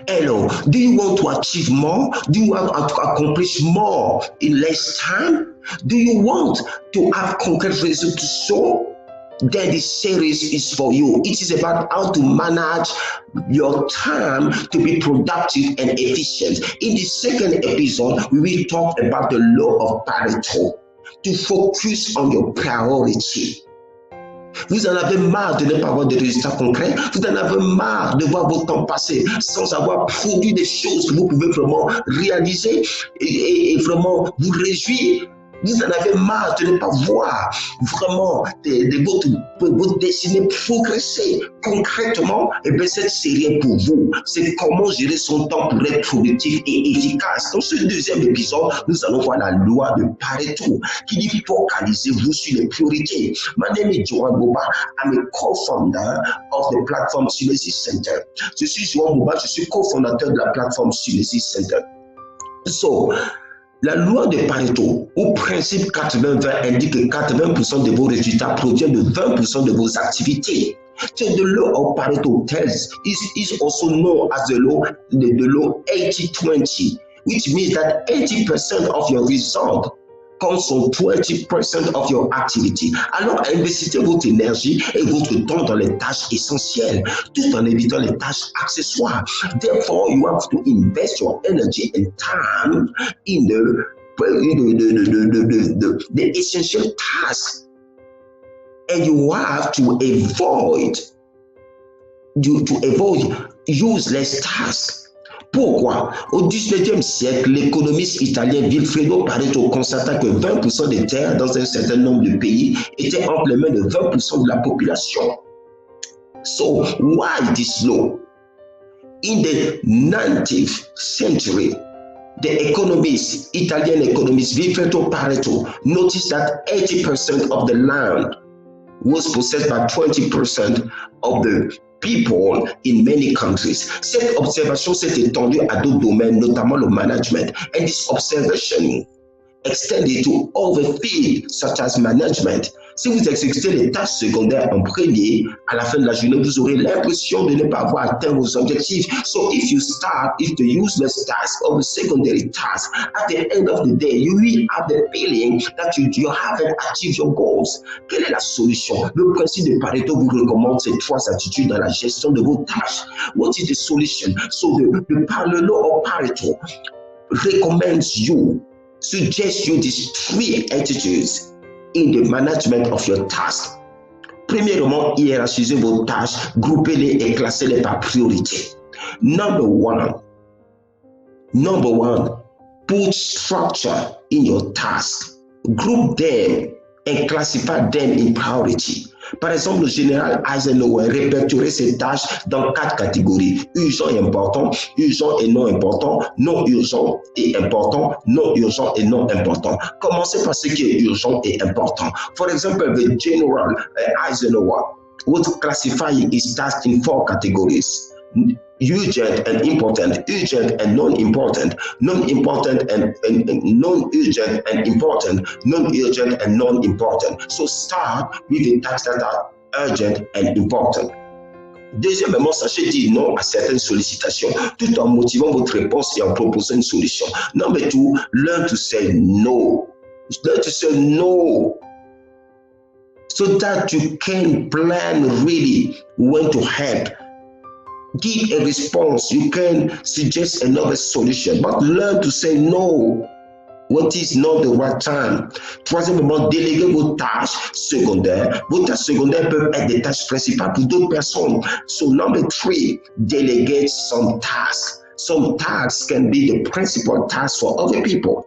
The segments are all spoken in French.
Hello, do you want to achieve more? Do you want to accomplish more in less time? Do you want to have concrete results? So then this series is for you. It is about how to manage your time to be productive and efficient. In the second episode, we will talk about the law of Pareto, to focus on your priority. Vous en avez marre de ne pas avoir de résultats concrets. Vous en avez marre de voir votre temps passer sans avoir produit des choses que vous pouvez vraiment réaliser et vraiment vous réjouir. Vous en avez marre de ne pas voir vraiment votre destinée progresser concrètement. Et bien cette série est pour vous. C'est comment gérer son temps pour être productif et efficace. Dans ce deuxième épisode, nous allons voir la loi de Pareto qui dit focalisez-vous sur les priorités. My name is Johan Boba. I'm a co-founder of the platform Synesis Center. Je suis Johan Boba, je suis co-fondateur de la plateforme Synesis Center. So, la loi de Pareto, au principe 80-20, indique que 80% de vos résultats proviennent de 20% de vos activités. So the law of Pareto is also known as the law 80-20, which means that 80% of your result comes from 20% of your activity. Alors, investissez votre énergie et votre temps dans les tâches essentielles, tout en évitant les tâches accessoires. Therefore, you have to invest your energy and time in the essential tasks. And you have to avoid useless tasks. Pourquoi? Au XIXe siècle, l'économiste italien Vilfredo Pareto constata que 20% des terres dans un certain nombre de pays étaient entre les mains de 20% de la population. So, why this law? In the 19th century, the Italian economist Vilfredo Pareto noticed that 80% of the land was possessed by 20% of the people in many countries. Cette observation s'est étendue à d'autres domaines, notamment le management. And this observation extended to other fields such as management. Si vous exécutez les tâches secondaires en premier, à la fin de la journée, vous aurez l'impression de ne pas avoir atteint vos objectifs. So if you start with the useless task or the secondary task, at the end of the day, you will have the feeling that you haven't achieved your goals. Quelle est la solution? Le principe de Pareto vous recommande ces trois attitudes dans la gestion de vos tâches. What is the solution? So the law of Pareto suggests you these three attitudes in the management of your tasks. Premièrement, hiérarchisez vos tâches, groupez-les et classez-les par priorité. Number one, put structure in your tasks. Group them and classify them in priority. Par exemple, le général Eisenhower répertoriait ses tâches dans 4 catégories: urgent et important, urgent et non important, non urgent et important, non urgent et non important. Commencez par ce qui est urgent et important. For example, the general Eisenhower would classify his tasks in 4 categories: urgent and important, urgent and non-important, non-important and non-urgent and important, non-urgent and non-important. So start with the tasks that are urgent and important. Deuxièmement, sachez dire non à certaines sollicitations, tout en motivant votre réponse et en proposant une solution. Number 2, learn to say no. Learn to say no, so that you can plan really when to help. Give a response. You can suggest another solution, but learn to say no when it is not the right time. Troisièmement, déléguez vos tâches secondaires. Vos tâches secondaires peuvent être des tâches principales pour d'autres personnes. So number 3, delegate some tasks. Some tasks can be the principal task for other people.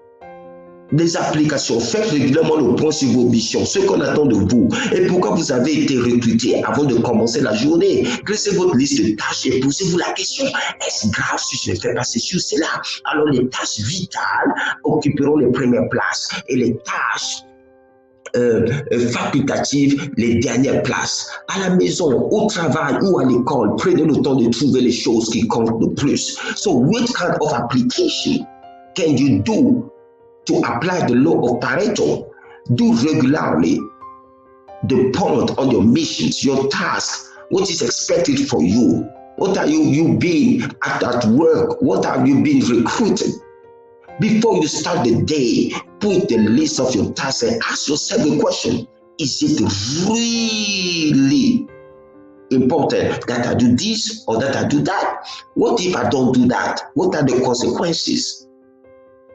Des applications, faites régulièrement le point sur vos missions, ce qu'on attend de vous et pourquoi vous avez été recruté avant de commencer la journée. Dressez votre liste de tâches et posez-vous la question: est-ce grave si je ne fais pas ceci ou cela? Alors les tâches vitales occuperont les premières places et les tâches facultatives les dernières places. À la maison, au travail ou à l'école, prenez le temps de trouver les choses qui comptent le plus. So what kind of application can you do to apply the law of Pareto? Do regularly the point on your missions, your tasks, what is expected for you, What are you been at work? What have you been recruited? Before you start the day, put the list of your tasks and ask yourself the question, is it really important that I do this or that I do that? What if I don't do that? What are the consequences?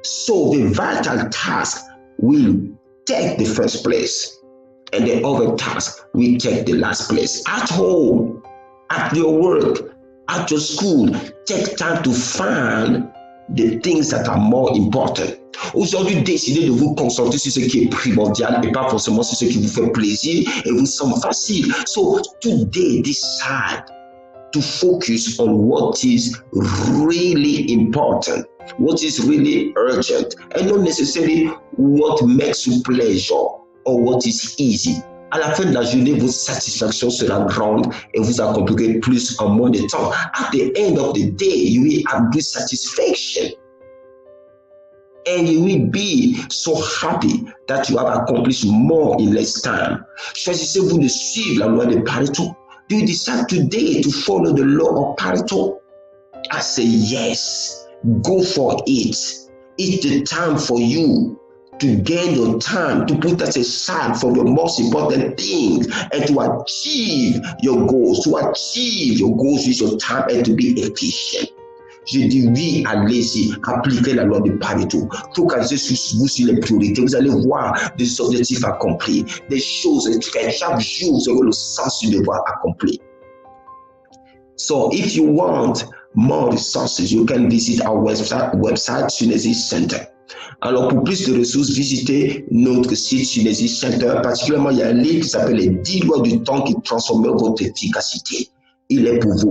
So the vital task will take the first place, and the other task will take the last place. At home, at your work, at your school, take time to find the things that are more important. Aujourd'hui, décidez de vous concentrer sur ce qui est primordial et pas forcément sur ce qui vous fait plaisir et vous semble facile. So today, decide to focus on what is really important, what is really urgent, and not necessarily what makes you pleasure or what is easy. À la fin de la journée, votre satisfaction sera grande et vous accomplirez plus en moins de temps. At the end of the day, you will have good satisfaction. And you will be so happy that you have accomplished more in less time. Choisissez-vous de suivre la loi de Pareto? Do you decide today to follow the law of Pareto? I say yes. Go for it. It's the time for you to gain your time, to put that aside for the most important things and to achieve your goals, with your time and to be efficient. Je dis oui, allez-y, appliquez la loi de Pareto. Focalisez-vous sur les priorités. Vous allez voir des objectifs accomplis, des choses faites. Chaque jour, vous aurez le sens du devoir accompli. So if you want more resources, you can visit our website Synergy Center. Alors, pour plus de ressources, visitez notre site Synergy Center. Particulièrement, il y a un livre qui s'appelle Les 10 lois du temps qui transforment votre efficacité. Il est pour vous.